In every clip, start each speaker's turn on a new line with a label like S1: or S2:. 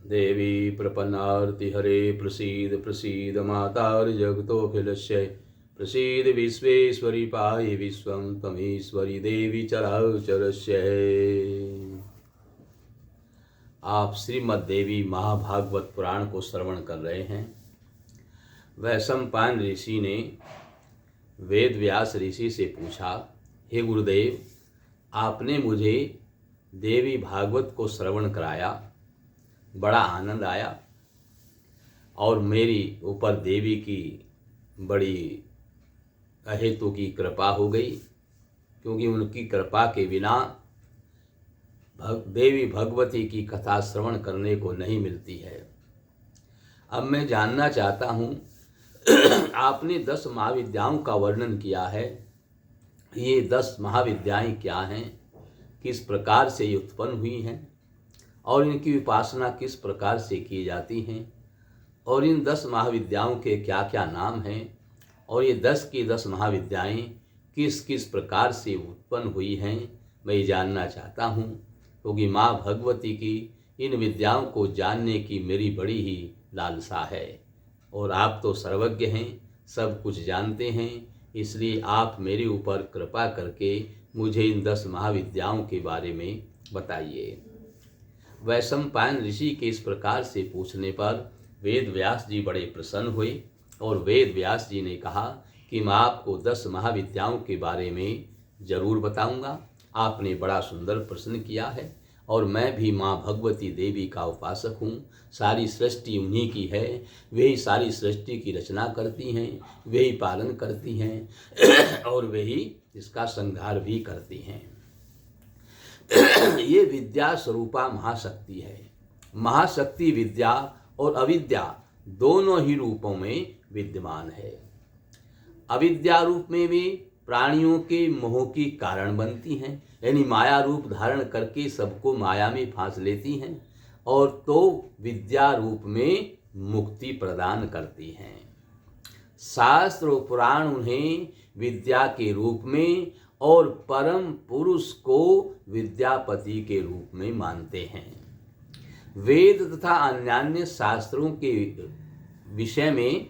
S1: देवी प्रपन्नार्तिहरे प्रसीद प्रसीद मातार्जगतोऽखिलस्य प्रसीद विश्वेश्वरी पाहि विश्वं त्वमीश्वरी देवी चराचरस्य। आप श्रीमद् देवी महाभागवत पुराण को श्रवण कर रहे हैं। वैशंपायन ऋषि ने वेद व्यास ऋषि से पूछा, हे गुरुदेव, आपने मुझे देवी भागवत को श्रवण कराया, बड़ा आनंद आया और मेरी ऊपर देवी की बड़ी अहेतु की कृपा हो गई, क्योंकि उनकी कृपा के बिना देवी भगवती की कथा श्रवण करने को नहीं मिलती है। अब मैं जानना चाहता हूँ, आपने 10 महाविद्याओं का वर्णन किया है। ये 10 महाविद्याएं क्या हैं, किस प्रकार से ये उत्पन्न हुई हैं और इनकी उपासना किस प्रकार से की जाती हैं, और इन 10 महाविद्याओं के क्या क्या नाम हैं, और ये 10 की 10 महाविद्याएं किस किस प्रकार से उत्पन्न हुई हैं, मैं जानना चाहता हूँ। क्योंकि माँ भगवती की इन विद्याओं को जानने की मेरी बड़ी ही लालसा है, और आप तो सर्वज्ञ हैं, सब कुछ जानते हैं, इसलिए आप मेरे ऊपर कृपा करके मुझे इन 10 महाविद्याओं के बारे में बताइए। वैशंपायन ऋषि के इस प्रकार से पूछने पर वेद व्यास जी बड़े प्रसन्न हुए, और वेद व्यास जी ने कहा कि मैं आपको 10 महाविद्याओं के बारे में जरूर बताऊंगा। आपने बड़ा सुंदर प्रश्न किया है, और मैं भी माँ भगवती देवी का उपासक हूँ। सारी सृष्टि उन्हीं की है, वही सारी सृष्टि की रचना करती हैं, वही पालन करती हैं और वही इसका संहार भी करती हैं। ये विद्या स्वरूपा महाशक्ति है। महाशक्ति विद्या और अविद्या दोनों ही रूपों में विद्यमान है। अविद्या रूप में भी प्राणियों के मोह की कारण बनती हैं, यानी माया रूप धारण करके सबको माया में फांस लेती हैं, और तो विद्या रूप में मुक्ति प्रदान करती हैं। शास्त्र और पुराण उन्हें विद्या के रूप में और परम पुरुष को विद्यापति के रूप में मानते हैं। वेद तथा अन्यान्य शास्त्रों के विषय में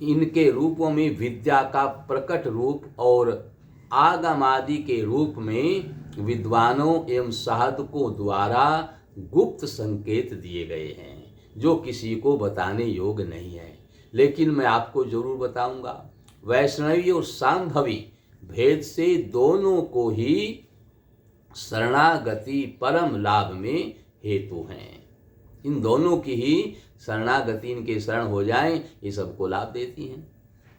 S1: इनके रूपों में विद्या का प्रकट रूप और आगमादि के रूप में विद्वानों एवं साधकों द्वारा गुप्त संकेत दिए गए हैं, जो किसी को बताने योग्य नहीं है, लेकिन मैं आपको जरूर बताऊंगा। वैष्णवी और सांभवी भेद से दोनों को ही शरणागति परम लाभ में हेतु हैं। इन दोनों की ही शरणागति, इनके शरण हो जाएं, ये सबको लाभ देती हैं।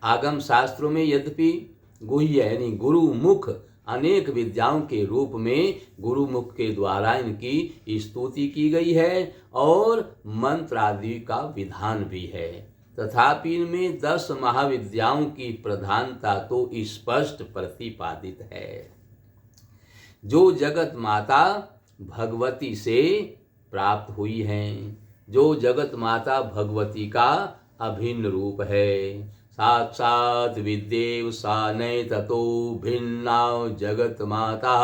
S1: आगम शास्त्रों में यद्यपि गुह्य यानी गुरुमुख अनेक विद्याओं के रूप में गुरुमुख के द्वारा इनकी स्तुति की गई है, और मंत्र आदि का विधान भी है, तथापि इनमें 10 महाविद्याओं की प्रधानता तो स्पष्ट प्रतिपादित है, जो जगत माता भगवती से प्राप्त हुई हैं, जो जगत माता भगवती का अभिन्न रूप है। साक्षात विद्येव सा नये ततो भिन्ना जगत माता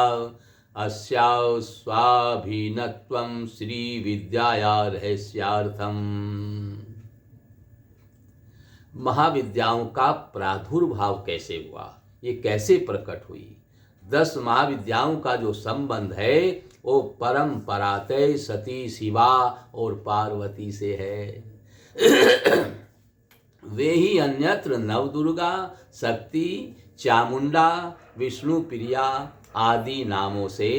S1: अस्या स्वाभिन्नत्वं श्री विद्याया रहस्यार्थम। महाविद्याओं का प्रादुर्भाव कैसे हुआ, ये कैसे प्रकट हुई? 10 महाविद्याओं का जो संबंध है वो परंपरातः सती शिवा और पार्वती से है। वे ही अन्यत्र नवदुर्गा, शक्ति, चामुंडा, विष्णु प्रिया आदि नामों से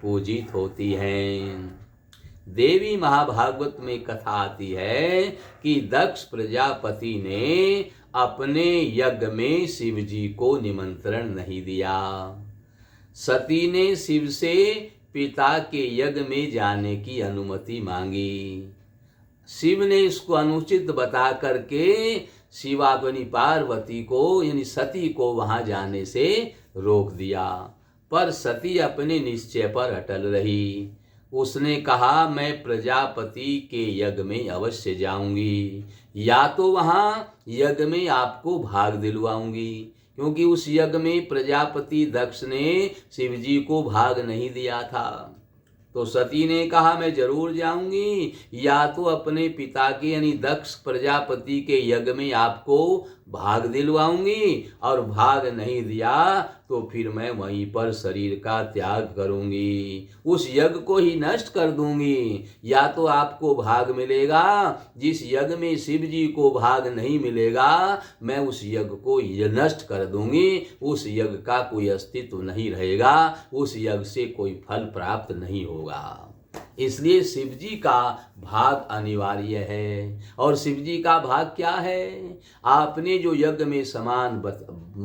S1: पूजित होती हैं। देवी महाभागवत में कथा आती है कि दक्ष प्रजापति ने अपने यज्ञ में शिव जी को निमंत्रण नहीं दिया। सती ने शिव से पिता के यज्ञ में जाने की अनुमति मांगी। शिव ने इसको अनुचित बता करके शिवाग्नि पार्वती को यानी सती को वहां जाने से रोक दिया, पर सती अपने निश्चय पर अटल रही। उसने कहा, मैं प्रजापति के यज्ञ में अवश्य जाऊंगी, या तो वहां यज्ञ में आपको भाग दिलवाऊंगी, क्योंकि उस यज्ञ में प्रजापति दक्ष ने शिवजी को भाग नहीं दिया था। तो सती ने कहा मैं जरूर जाऊंगी, या तो अपने पिता के यानी दक्ष प्रजापति के यज्ञ में आपको भाग दिलवाऊंगी, और भाग नहीं दिया तो फिर मैं वहीं पर शरीर का त्याग करूंगी, उस यज्ञ को ही नष्ट कर दूंगी। या तो आपको भाग मिलेगा, जिस यज्ञ में शिव जी को भाग नहीं मिलेगा मैं उस यज्ञ को नष्ट कर दूंगी, उस यज्ञ का कोई अस्तित्व नहीं रहेगा, उस यज्ञ से कोई फल प्राप्त नहीं होगा। इसलिए शिव जी का भाग अनिवार्य है। और शिव जी का भाग क्या है? आपने जो यज्ञ में सामान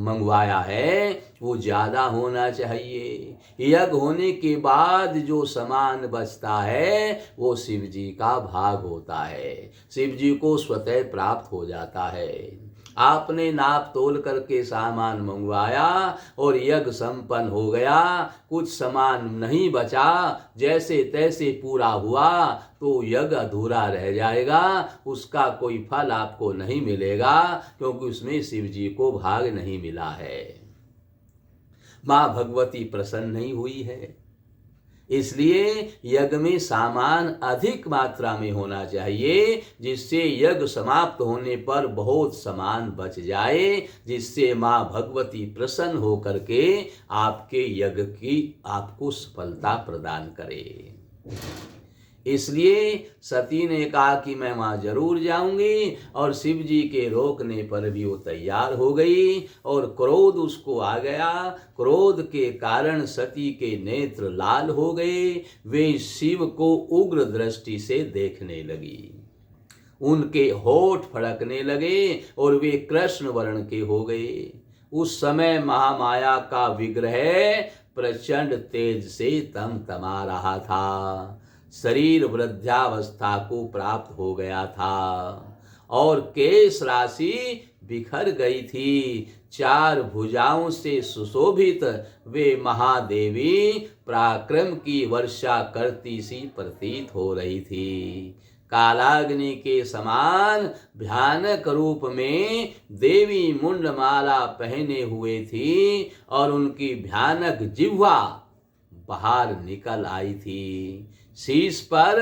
S1: मंगवाया है वो ज्यादा होना चाहिए। यज्ञ होने के बाद जो सामान बचता है वो शिव जी का भाग होता है, शिव जी को स्वतः प्राप्त हो जाता है। आपने नाप तोल करके सामान मंगवाया और यज्ञ संपन्न हो गया, कुछ सामान नहीं बचा, जैसे तैसे पूरा हुआ, तो यज्ञ अधूरा रह जाएगा, उसका कोई फल आपको नहीं मिलेगा, क्योंकि उसमें शिव जी को भाग नहीं मिला है। मां भगवती प्रसन्न नहीं हुई है। इसलिए यज्ञ में सामान अधिक मात्रा में होना चाहिए, जिससे यज्ञ समाप्त होने पर बहुत सामान बच जाए, जिससे मां भगवती प्रसन्न होकर के आपके यज्ञ की आपको सफलता प्रदान करे। इसलिए सती ने कहा कि मैं वहां जरूर जाऊंगी, और शिव जी के रोकने पर भी वो तैयार हो गई, और क्रोध उसको आ गया। क्रोध के कारण सती के नेत्र लाल हो गए, वे शिव को उग्र दृष्टि से देखने लगी, उनके होठ फड़कने लगे और वे कृष्ण वर्ण के हो गए। उस समय महामाया का विग्रह प्रचंड तेज से तमतमा रहा था, शरीर वृद्धावस्था को प्राप्त हो गया था, और केश राशि बिखर गई थी। 4 भुजाओं से सुशोभित वे महादेवी पराक्रम की वर्षा करती सी प्रतीत हो रही थी। कालाग्नि के समान भयानक रूप में देवी मुंडमाला पहने हुए थी, और उनकी भयानक जिह्वा बाहर निकल आई थी। शीश पर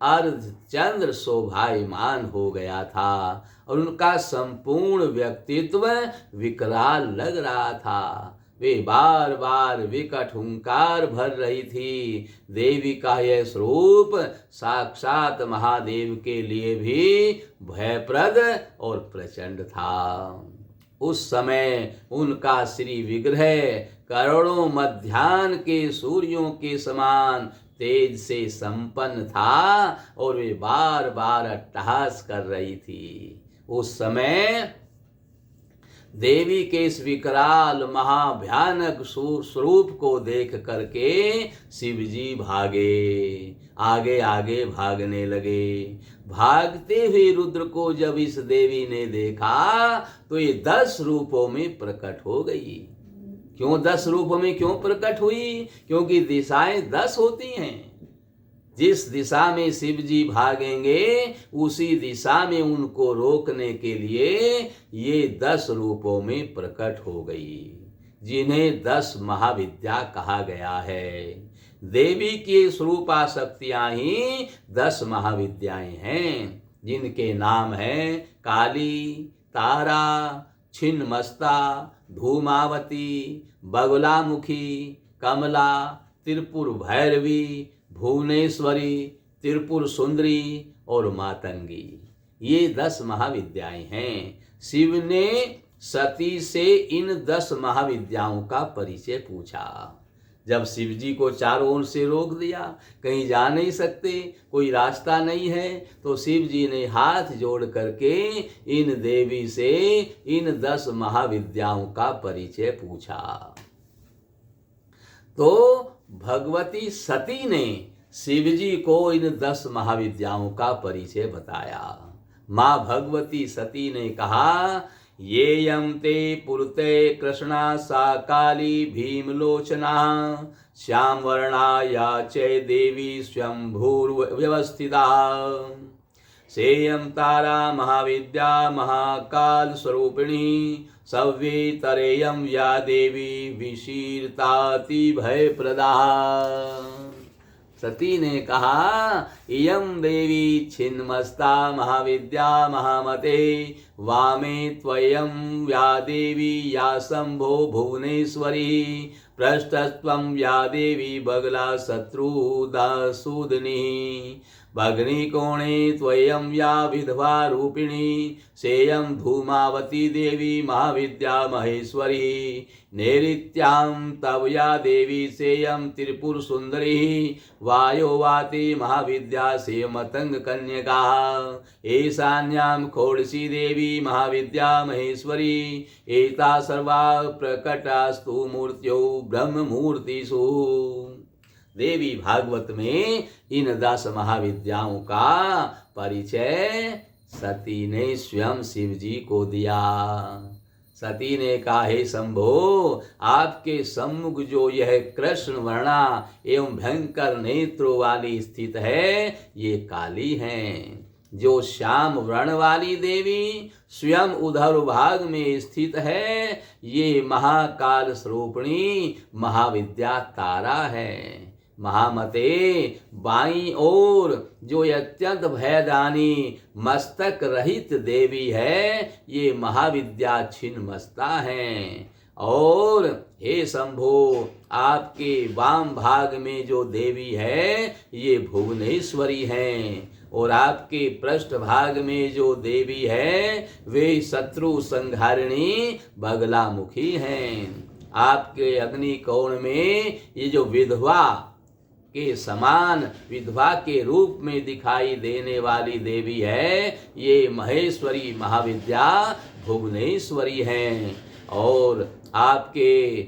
S1: अर्धचंद्र शोभायमान हो गया था, और उनका संपूर्ण व्यक्तित्व विकराल लग रहा था। वे बार बार विकट हुंकार भर रही थी। देवी का यह स्वरूप साक्षात महादेव के लिए भी भयप्रद और प्रचंड था। उस समय उनका श्री विग्रह करोड़ों मध्याह्न के सूर्यों के समान तेज से संपन्न था, और वे बार बार अट्टहास कर रही थी। उस समय देवी के इस विकराल महाभयानक स्वरूप को देख करके शिव जी भागे, आगे आगे भागने लगे। भागते हुए रुद्र को जब इस देवी ने देखा तो ये 10 रूपों में प्रकट हो गई। क्यों 10 रूपों में क्यों प्रकट हुई? क्योंकि दिशाएं 10 होती हैं। जिस दिशा में शिव जी भागेंगे उसी दिशा में उनको रोकने के लिए ये 10 रूपों में प्रकट हो गई, जिन्हें 10 महाविद्या कहा गया है। देवी की स्वरूपा शक्तियां ही 10 महाविद्याएं हैं, जिनके नाम हैं काली, तारा, छिन्नमस्ता, धूमावती, बगुलामुखी, कमला, त्रिपुर भैरवी, भुवनेश्वरी, त्रिपुर सुंदरी और मातंगी। ये 10 महाविद्याएं हैं। शिव ने सती से इन 10 महाविद्याओं का परिचय पूछा। जब शिव जी को चारों ओर से रोक दिया, कहीं जा नहीं सकते, कोई रास्ता नहीं है, तो शिव जी ने हाथ जोड़ करके इन देवी से इन 10 महाविद्याओं का परिचय पूछा। तो भगवती सती ने शिव जी को इन 10 महाविद्याओं का परिचय बताया। मां भगवती सती ने कहा, ये यम ते पुरते कृष्णा सा काली भीमलोचना श्याम वर्णा या चै देवी स्वयंभूर्व्यवस्थिता सेयम तारा महाविद्या महाकाल स्वरूपिणी सव्येतरेयम या देवी विशीर्ताति भय प्रदा। सती ने कहा, इयं देवी छिन्नमस्ता महाविद्या महामते, वामे त्वयं या देवी या शंभो भुवनेश्वरी, पृष्ठस्त्वं या देवी बगला शत्रुदासूदनी, भग्निकोणे त्वयं या विधवा रूपिणी, सेयं धूमावती देवी महाविद्या महेश्वरी, नैऋत्यां तव या देवी सेयं त्रिपुर सुंदरी, वायोवाती महाविद्या से मतंग कन्यका, ईशान्यां खोड़सी देवी महाविद्या महेश्वरी, एता सर्वा प्रकटास्तु मूर्त्यो ब्रह्म मूर्तिषु। देवी भागवत में इन 10 महाविद्याओं का परिचय सती ने स्वयं शिव जी को दिया। सती ने कहा, हे शंभो, आपके सम्मुख जो यह कृष्ण वर्णा एवं भयंकर नेत्रों वाली स्थित है, ये काली हैं। जो श्याम वर्ण वाली देवी स्वयं उधर भाग में स्थित है, ये महाकाल स्वरूपिणी महाविद्या तारा है। महामते, बाईं ओर जो अत्यंत भयदानी मस्तक रहित देवी है, ये महाविद्या छिन्नमस्ता हैं। और हे शंभो, आपके वाम भाग में जो देवी है, ये भुवनेश्वरी हैं। और आपके पृष्ठ भाग में जो देवी है, वे शत्रु संहारिणी बगलामुखी हैं। आपके अग्निकोण में ये जो विधवा के समान विधवा के रूप में दिखाई देने वाली देवी है, ये महेश्वरी महाविद्या भुवनेश्वरी हैं। और आपके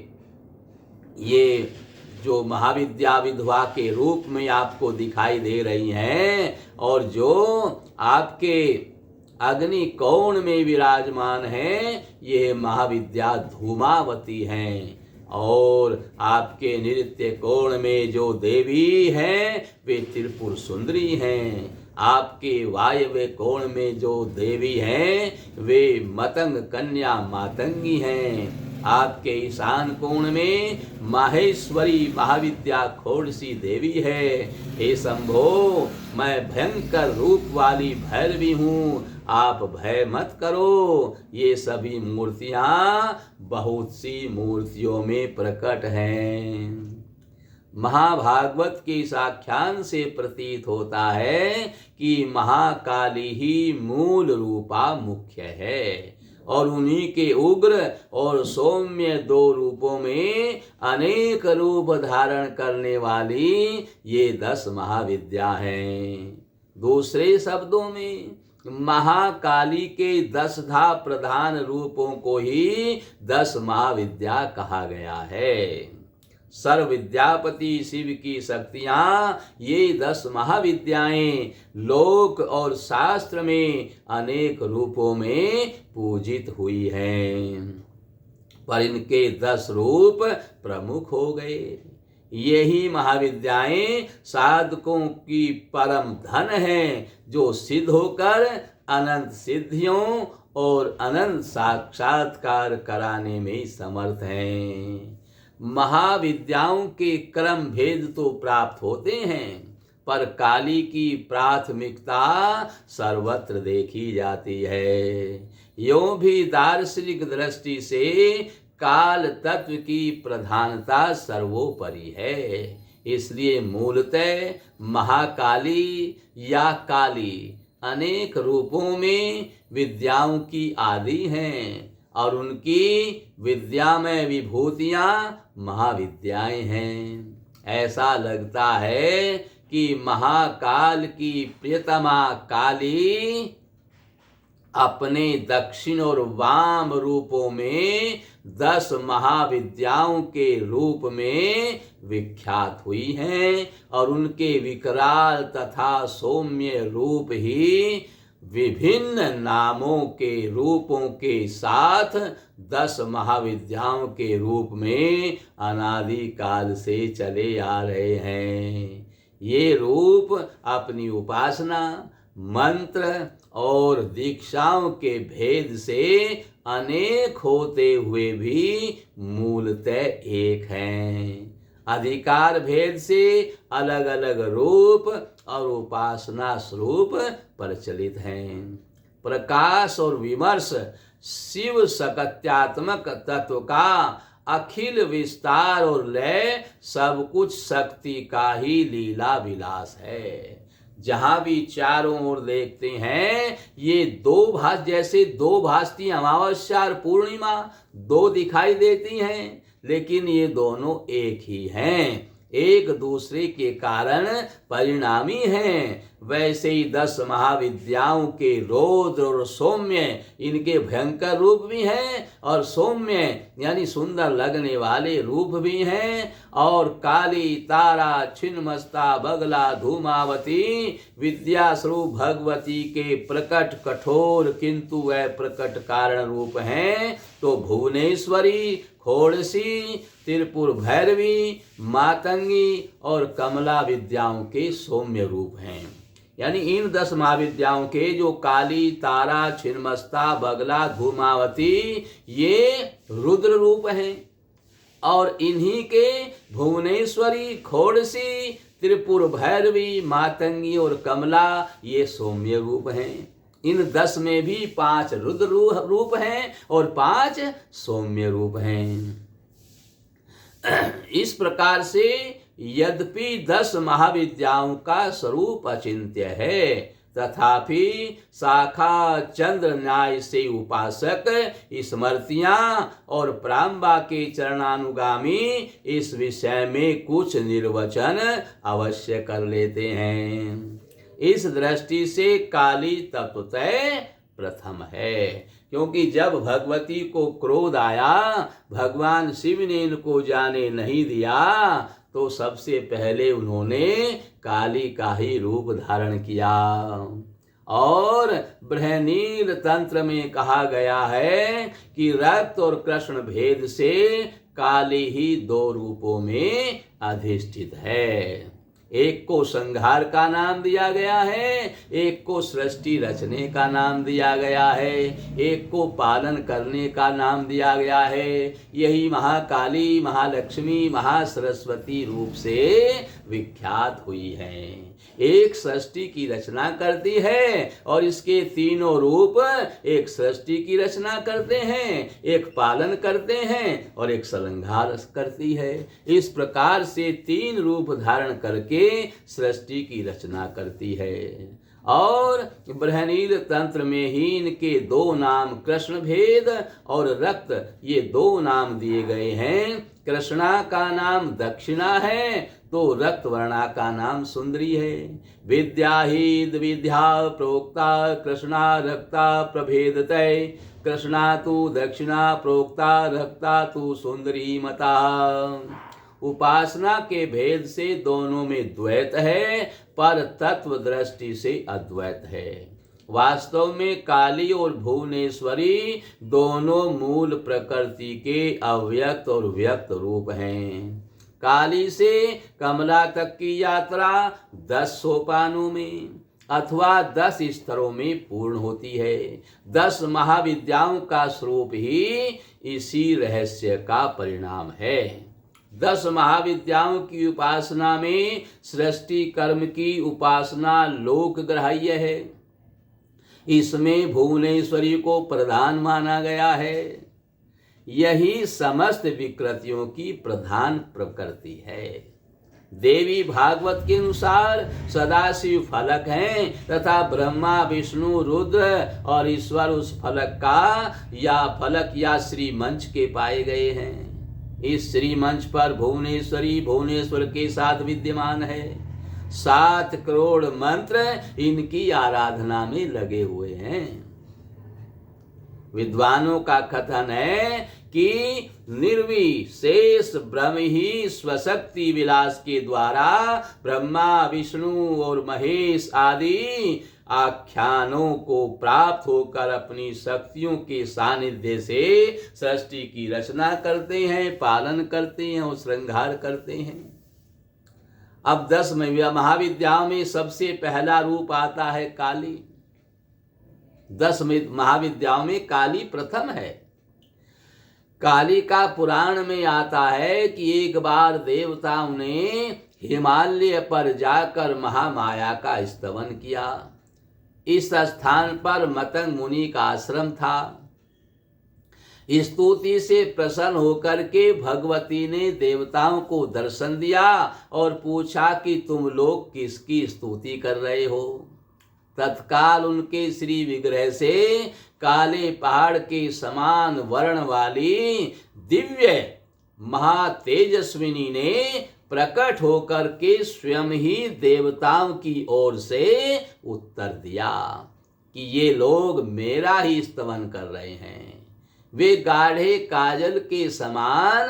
S1: ये जो महाविद्या विधवा के रूप में आपको दिखाई दे रही हैं, और जो आपके अग्नि कोण में विराजमान हैं, ये महाविद्या धूमावती हैं। और आपके नृत्य कोण में जो देवी हैं, वे त्रिपुर सुंदरी हैं। आपके वायव्य कोण में जो देवी हैं, वे मतंग कन्या मातंगी हैं। आपके ईशान कोण में माहेश्वरी महाविद्या खोड़सी देवी है। हे शंभो, मैं भयंकर रूप वाली भैरवी हूँ, आप भय मत करो। ये सभी मूर्तियां बहुत सी मूर्तियों में प्रकट हैं। महाभागवत के इस आख्यान से प्रतीत होता है कि महाकाली ही मूल रूपा मुख्य है, और उन्हीं के उग्र और सौम्य 2 रूपों में अनेक रूप धारण करने वाली ये 10 महाविद्या हैं। दूसरे शब्दों में महाकाली के 10 प्रधान रूपों को ही 10 महाविद्या कहा गया है। सर्व विद्यापति शिव की शक्तियां ये 10 महाविद्याएं लोक और शास्त्र में अनेक रूपों में पूजित हुई हैं, पर इनके 10 रूप प्रमुख हो गए। यही महाविद्याएं साधकों की परम धन हैं, जो सिद्ध होकर अनंत सिद्धियों और अनंत साक्षात्कार कराने में समर्थ हैं। महाविद्याओं के क्रम भेद तो प्राप्त होते हैं, पर काली की प्राथमिकता सर्वत्र देखी जाती है। यों भी दार्शनिक दृष्टि से काल तत्व की प्रधानता सर्वोपरि है। इसलिए मूलतः महाकाली या काली अनेक रूपों में विद्याओं की आदि हैं, और उनकी विद्यामय विभूतियां महाविद्याएं हैं। ऐसा लगता है कि महाकाल की प्रियतमा काली अपने दक्षिण और वाम रूपों में 10 महाविद्याओं के रूप में विख्यात हुई हैं, और उनके विकराल तथा सौम्य रूप ही विभिन्न नामों के रूपों के साथ 10 महाविद्याओं के रूप में अनादि काल से चले आ रहे हैं। ये रूप अपनी उपासना, मंत्र और दीक्षाओं के भेद से अनेक होते हुए भी मूलतः एक हैं। अधिकार भेद से अलग अलग रूप और उपासना स्वरूप प्रचलित हैं। प्रकाश और विमर्श शिव सकत्यात्मक तत्व का अखिल विस्तार और लय सब कुछ शक्ति का ही लीला विलास है। जहां भी चारों ओर देखते हैं ये दो भास, जैसे दो भासती अमावस्या और पूर्णिमा दो दिखाई देती हैं, लेकिन ये दोनों एक ही हैं, एक दूसरे के कारण परिणामी हैं। वैसे ही 10 महाविद्याओं के रौद्र और सौम्य इनके भयंकर रूप भी हैं, और सौम्य यानी सुंदर लगने वाले रूप भी हैं। और काली, तारा, छिन्नमस्ता, बगला, धूमावती विद्या स्वरूप भगवती के प्रकट कठोर किंतु वह प्रकट कारण रूप हैं। तो भुवनेश्वरी, खोड़सी, त्रिपुर भैरवी, मातंगी और कमला विद्याओं के सौम्य रूप हैं। यानी इन 10 महाविद्याओं के जो काली, तारा, छिन्नमस्ता, बगला, धूमावती ये रुद्र रूप हैं, और इन्हीं के भुवनेश्वरी, खोड़सी, त्रिपुर भैरवी, मातंगी और कमला ये सौम्य रूप हैं। इन 10 में भी 5 रुद्र रूप हैं और 5 सौम्य रूप हैं। इस प्रकार से यद्यपि 10 महाविद्याओं का स्वरूप अचिंत्य है, तथापि शाखा चंद्र न्याय से उपासक स्मृतियां और प्रारंभा के चरणानुगामी इस विषय में कुछ निर्वचन अवश्य कर लेते हैं। इस दृष्टि से काली तत्वतः प्रथम है, क्योंकि जब भगवती को क्रोध आया, भगवान शिव ने इनको जाने नहीं दिया, तो सबसे पहले उन्होंने काली का ही रूप धारण किया। और बृहनील तंत्र में कहा गया है कि रक्त और कृष्ण भेद से काली ही 2 रूपों में अधिष्ठित है। एक को संहार का नाम दिया गया है, एक को सृष्टि रचने का नाम दिया गया है, एक को पालन करने का नाम दिया गया है। यही महाकाली, महालक्ष्मी, महासरस्वती रूप से विख्यात हुई है। एक सृष्टि की रचना करती है और इसके तीनों रूप, एक सृष्टि की रचना करते हैं, एक पालन करते हैं और एक संहार करती है। इस प्रकार से 3 रूप धारण करके सृष्टि की रचना करती है। और बृहनील तंत्र में ही इनके 2 नाम कृष्ण भेद और रक्त ये 2 नाम दिए गए हैं। कृष्णा का नाम दक्षिणा है, तो रक्त वर्णा का नाम सुंदरी है। विद्या ही द्विविधा प्रोक्ता कृष्णा रक्ता प्रभेदतय, कृष्णा तु दक्षिणा प्रोक्ता रक्ता तु सुंदरी मता। उपासना के भेद से दोनों में द्वैत है, पर तत्व दृष्टि से अद्वैत है। वास्तव में काली और भुवनेश्वरी दोनों मूल प्रकृति के अव्यक्त और व्यक्त रूप हैं। काली से कमला तक की यात्रा 10 सोपानों में अथवा 10 स्तरों में पूर्ण होती है। 10 महाविद्याओं का स्वरूप ही इसी रहस्य का परिणाम है। 10 महाविद्याओं की उपासना में सृष्टि कर्म की उपासना लोक ग्राह्य है। इसमें भुवनेश्वरी को प्रधान माना गया है। यही समस्त विकृतियों की प्रधान प्रकृति है। देवी भागवत के अनुसार सदाशिव फलक हैं तथा ब्रह्मा, विष्णु, रुद्र और ईश्वर उस फलक का फलक या श्री मंच के पाए गए हैं। इस श्री मंच पर भुवनेश्वरी भुवनेश्वर के साथ विद्यमान है। 7 करोड़ मंत्र इनकी आराधना में लगे हुए हैं। विद्वानों का कथन है कि निर्विशेष ब्रह्म ही स्वशक्ति विलास के द्वारा ब्रह्मा, विष्णु और महेश आदि आख्यानों को प्राप्त होकर अपनी शक्तियों के सानिध्य से सृष्टि की रचना करते हैं, पालन करते हैं और श्रृंगार करते हैं। अब 10 महाविद्याओं में सबसे पहला रूप आता है काली। 10 महाविद्याओं में काली प्रथम है। कालिका पुराण में आता है कि एक बार देवताओं ने हिमालय पर जाकर महामाया का स्तवन किया। इस स्थान पर मतंग मुनि का आश्रम था। स्तुति से प्रसन्न होकर के भगवती ने देवताओं को दर्शन दिया और पूछा कि तुम लोग किसकी स्तुति कर रहे हो। तत्काल उनके श्री विग्रह से काले पहाड़ के समान वर्ण वाली दिव्य महातेजस्विनी ने प्रकट होकर के स्वयं ही देवताओं की ओर से उत्तर दिया कि ये लोग मेरा ही स्तवन कर रहे हैं। वे गाढ़े काजल के समान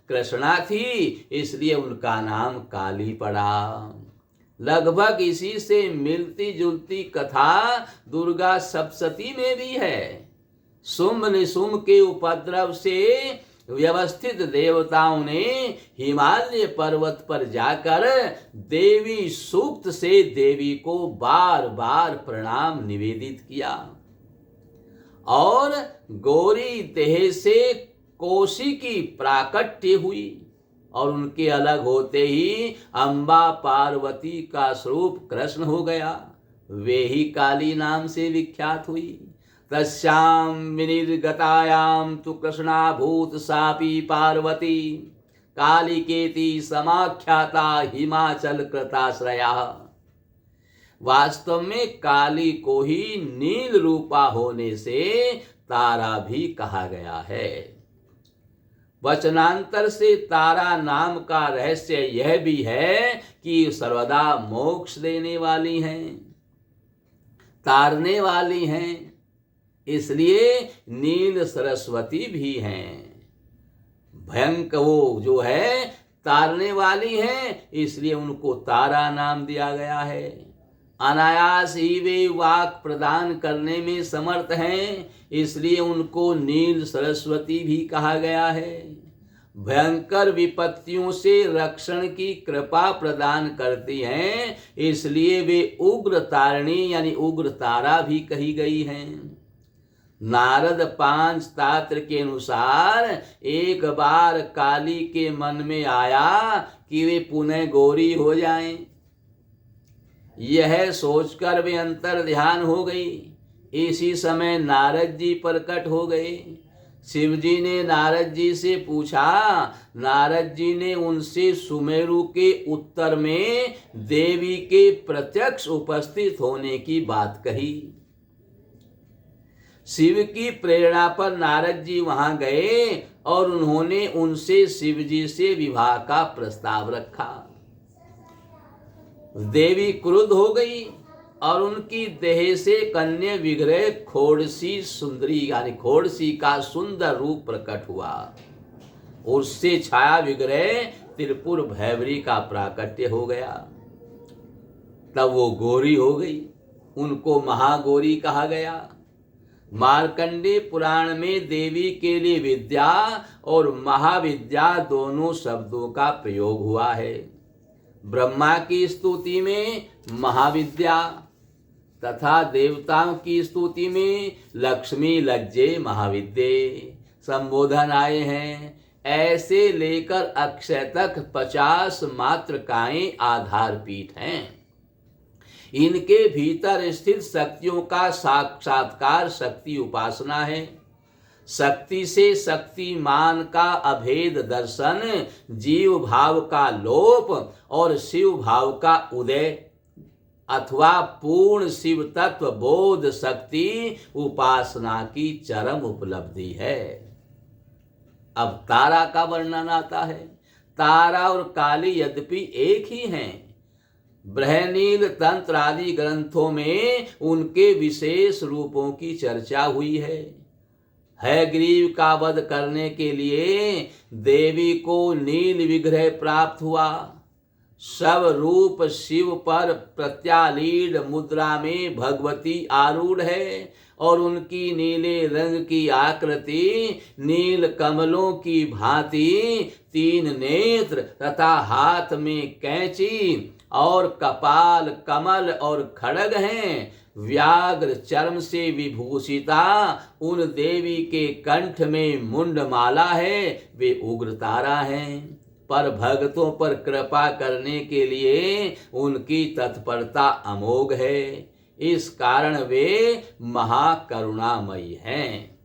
S1: कृष्णा थी, इसलिए उनका नाम काली पड़ा। लगभग इसी से मिलती जुलती कथा दुर्गा सप्तशती में भी है। शुंभ निशुंभ के उपद्रव से व्यवस्थित देवताओं ने हिमालय पर्वत पर जाकर देवी सूक्त से देवी को बार बार प्रणाम निवेदित किया और गौरी देह से कोशी की प्राकट्य हुई और उनके अलग होते ही अम्बा पार्वती का स्वरूप कृष्ण हो गया। वे ही काली नाम से विख्यात हुई। तस्यां विनिर्गतायां तु कृष्णाभूत सापी पार्वती कालिकेति समाख्याता हिमाचल कृताश्रया। वास्तव में काली को ही नील रूपा होने से तारा भी कहा गया है। वचनांतर से तारा नाम का रहस्य यह भी है कि सर्वदा मोक्ष देने वाली हैं, तारने वाली हैं, इसलिए नील सरस्वती भी हैं। भयंकर वो जो है तारने वाली हैं, इसलिए उनको तारा नाम दिया गया है। अनायास ही वे वाक प्रदान करने में समर्थ हैं, इसलिए उनको नील सरस्वती भी कहा गया है। भयंकर विपत्तियों से रक्षण की कृपा प्रदान करती हैं, इसलिए वे उग्र तारिणी यानी उग्र तारा भी कही गई हैं। नारद पांच तात्र के अनुसार एक बार काली के मन में आया कि वे पुनः गौरी हो जाएं। यह सोचकर वे अंतर ध्यान हो गई। इसी समय नारद जी प्रकट हो गए। शिव जी ने नारद जी से पूछा। नारद जी ने उनसे सुमेरु के उत्तर में देवी के प्रत्यक्ष उपस्थित होने की बात कही। शिव की प्रेरणा पर नारद जी वहां गए और उन्होंने उनसे शिव जी से विवाह का प्रस्ताव रखा। देवी क्रुद्ध हो गई और उनकी देह से कन्या विग्रह खोड़सी सुंदरी यानी खोड़सी का सुंदर रूप प्रकट हुआ। उससे छाया विग्रह त्रिपुर भैरवी का प्राकट्य हो गया। तब वो गौरी हो गई, उनको महागौरी कहा गया। मार्कंडेय पुराण में देवी के लिए विद्या और महाविद्या दोनों शब्दों का प्रयोग हुआ है। ब्रह्मा की स्तुति में महाविद्या तथा देवताओं की स्तुति में लक्ष्मी लज्जे महाविद्ये संबोधन आए हैं। ऐसे लेकर अक्षय तक 50 मातृकाएं आधार पीठ हैं। इनके भीतर स्थित शक्तियों का साक्षात्कार शक्ति उपासना है। शक्ति से शक्तिमान का अभेद दर्शन, जीव भाव का लोप और शिव भाव का उदय अथवा पूर्ण शिव तत्व बोध शक्ति उपासना की चरम उपलब्धि है। अब तारा का वर्णन आता है। तारा और काली यद्यपि एक ही हैं, बृहनील तंत्र आदि ग्रंथों में उनके विशेष रूपों की चर्चा हुई है। हयग्रीव का वध करने के लिए देवी को नील विग्रह प्राप्त हुआ। सब रूप शिव पर प्रत्यालीड मुद्रा में भगवती आरूढ़ है और उनकी नीले रंग की आकृति नील कमलों की भांति, 3 नेत्र तथा हाथ में कैंची और कपाल कमल और खड़ग हैं। व्याघ्र चर्म से विभूषिता उन देवी के कंठ में मुंडमाला है, वे उग्र तारा हैं। पर भक्तों पर कृपा करने के लिए उनकी तत्परता अमोघ है, इस कारण वे महाकरुणामयी हैं।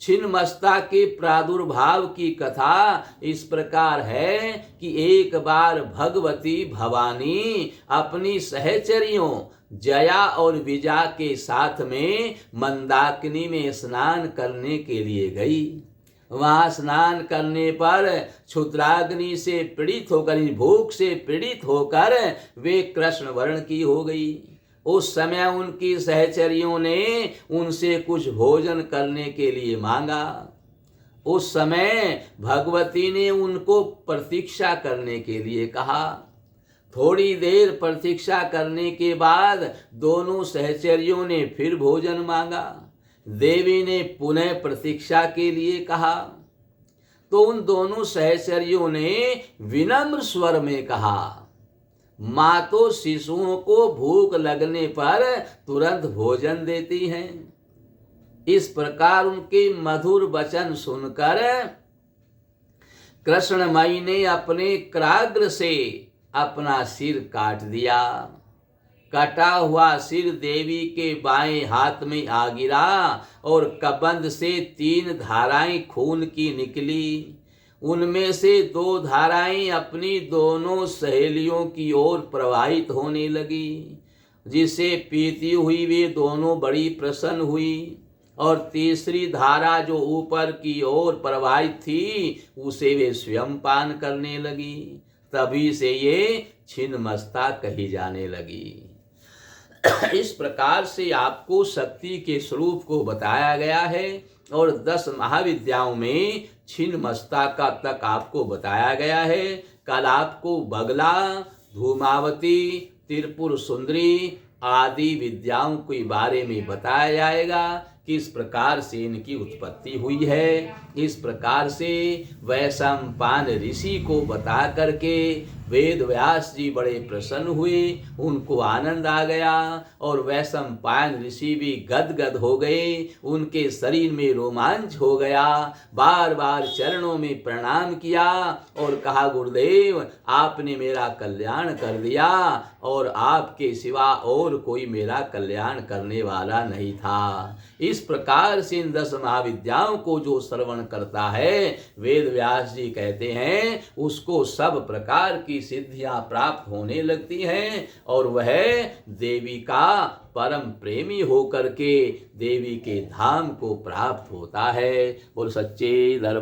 S1: छिन्नमस्ता के प्रादुर्भाव की कथा इस प्रकार है कि एक बार भगवती भवानी अपनी सहचरियों जया और विजा के साथ में मंदाकिनी में स्नान करने के लिए गई। वहां स्नान करने पर क्षुद्राग्नि से पीड़ित होकर, भूख से पीड़ित होकर वे कृष्ण वर्ण की हो गई। उस समय उनकी सहचरियों ने उनसे कुछ भोजन करने के लिए मांगा। उस समय भगवती ने उनको प्रतीक्षा करने के लिए कहा। थोड़ी देर प्रतीक्षा करने के बाद दोनों सहचरियों ने फिर भोजन मांगा। देवी ने पुनः प्रतीक्षा के लिए कहा तो उन दोनों सहचरियों ने विनम्र स्वर में कहा, माँ तो शिशुओं को भूख लगने पर तुरंत भोजन देती हैं। इस प्रकार उनके मधुर वचन सुनकर कृष्णमयी ने अपने कराग्र से अपना सिर काट दिया। कटा हुआ सिर देवी के बाएं हाथ में आ गिरा और कबंध से 3 धाराएं खून की निकली। उनमें से 2 धाराएं अपनी दोनों सहेलियों की ओर प्रवाहित होने लगी, जिसे पीती हुई वे दोनों बड़ी प्रसन्न हुई। और तीसरी धारा जो ऊपर की ओर प्रवाहित थी उसे वे स्वयं पान करने लगी। तभी से ये छिन्नमस्ता कही जाने लगी। इस प्रकार से आपको शक्ति के स्वरूप को बताया गया है और 10 महाविद्याओं में छिन्नमस्ता का तक आपको बताया गया है। कल आपको बगला, धूमावती, त्रिपुर सुंदरी आदि विद्याओं के बारे में बताया जाएगा, किस प्रकार से इनकी उत्पत्ति हुई है। इस प्रकार से वैशंपायन ऋषि को बता करके वेद व्यास जी बड़े प्रसन्न हुए, उनको आनंद आ गया और वैशंपायन ऋषि भी गदगद हो गए, उनके शरीर में रोमांच हो गया। बार बार चरणों में प्रणाम किया और कहा, गुरुदेव आपने मेरा कल्याण कर दिया और आपके सिवा और कोई मेरा कल्याण करने वाला नहीं था। इस प्रकार से इन 10 महाविद्याओं को जो श्रवण करता है, वेद व्यास जी कहते हैं, उसको सब प्रकार की सिद्धियां प्राप्त होने लगती हैं और वह देवी का परम प्रेमी होकर के देवी के धाम को प्राप्त होता है। बोल सच्चे दरबार